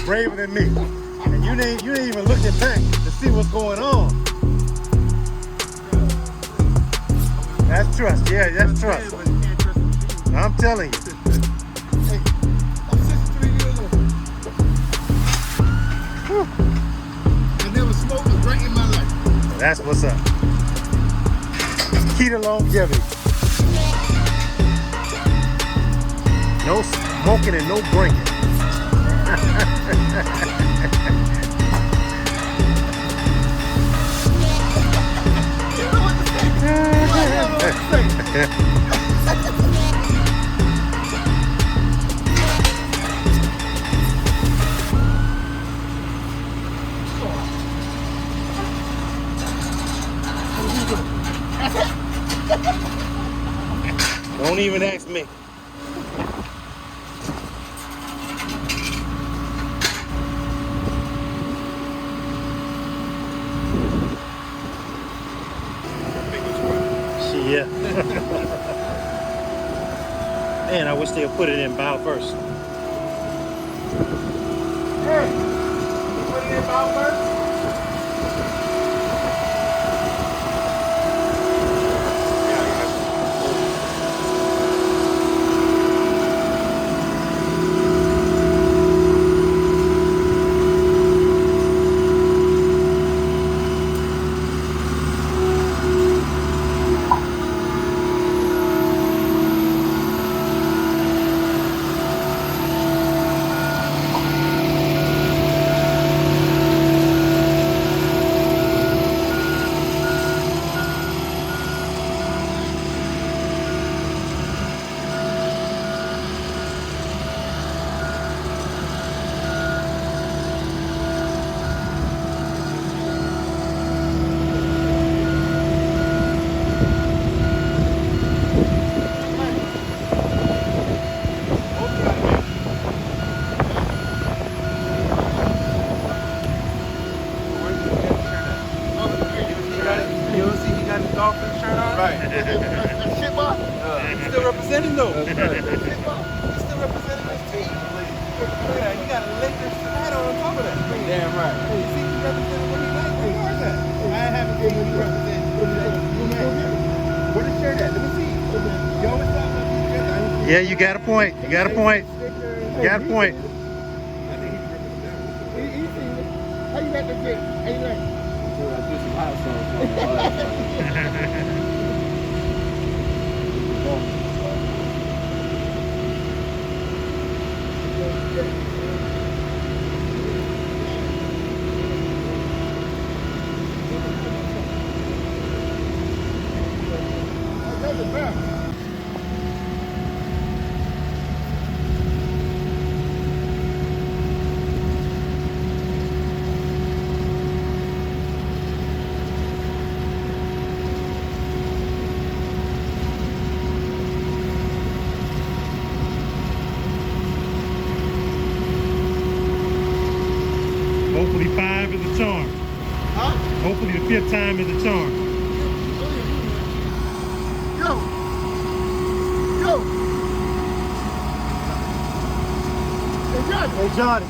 braver than me. And you ain't even looking back to see what's going on. That's trust. Yeah, that's trust. I'm telling you. Hey, I'm 63 years old. Whew. I never smoked a drink in my life. That's what's up. Key to longevity. No smoking and no drinking. You know what to say. You know what to say. Don't even ask me. Yeah. Man, I wish they would put it in bow first. Hey, put it in about first. Still representing though. He's still representing his team. Look at that. He got a Lakers hat on top of that. Damn right. Hey, see, he representing what he likes. Where you are that? I haven't been when he represented. Where the shirt at? Let me see. You always talk about these shirts. Yeah, you got a point. You got a point. You got a point. I think he's representing. How you like the fit? How you like? I do some hot sauce. Hopefully 5 is a charm. Huh? Hopefully the 5th time is a charm. Hey, Johnny.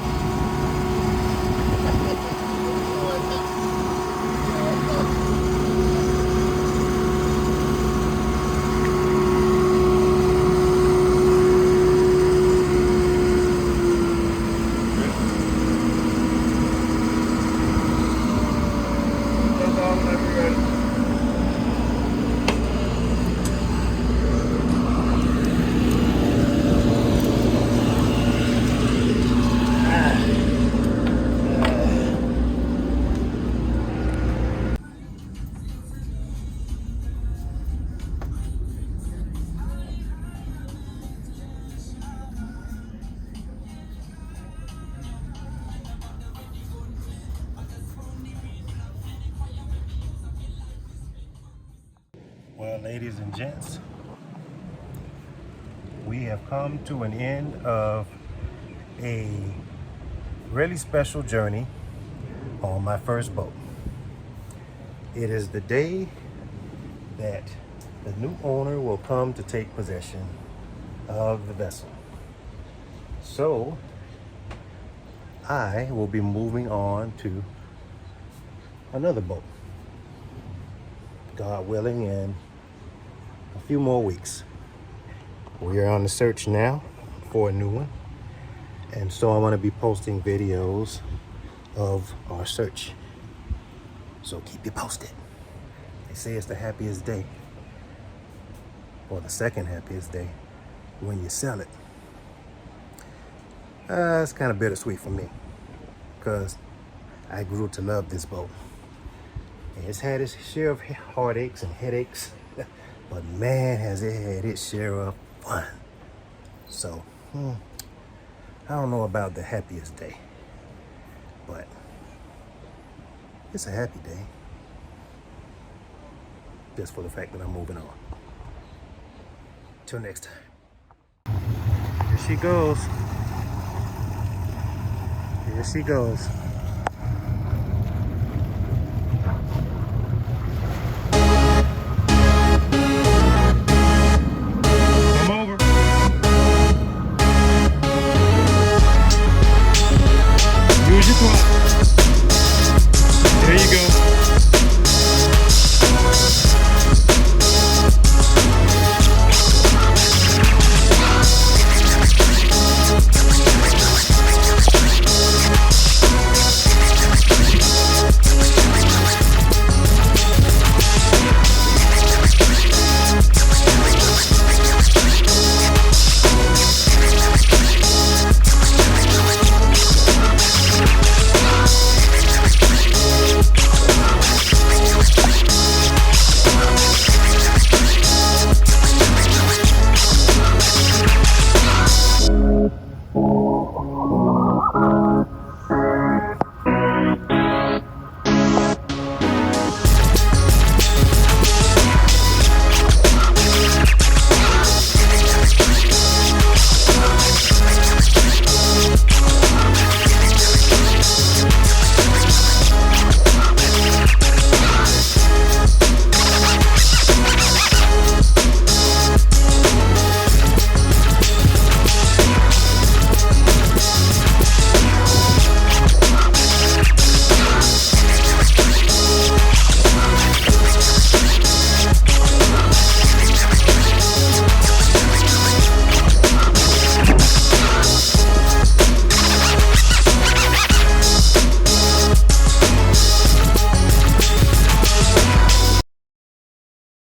Well, ladies and gents, we have come to an end of a really special journey on my first boat. It is the day that the new owner will come to take possession of the vessel. So I will be moving on to another boat. God willing, in a few more weeks. We are on the search now for a new one. And so I'm going to be posting videos of our search. So keep you posted. They say it's the happiest day, or the second happiest day, when you sell it. It's kind of bittersweet for me, because I grew to love this boat. And it's had its share of heartaches and headaches, but man, has it had its share of fun. So, I don't know about the happiest day, but it's a happy day. Just for the fact that I'm moving on. Till next time. Here she goes. Here she goes.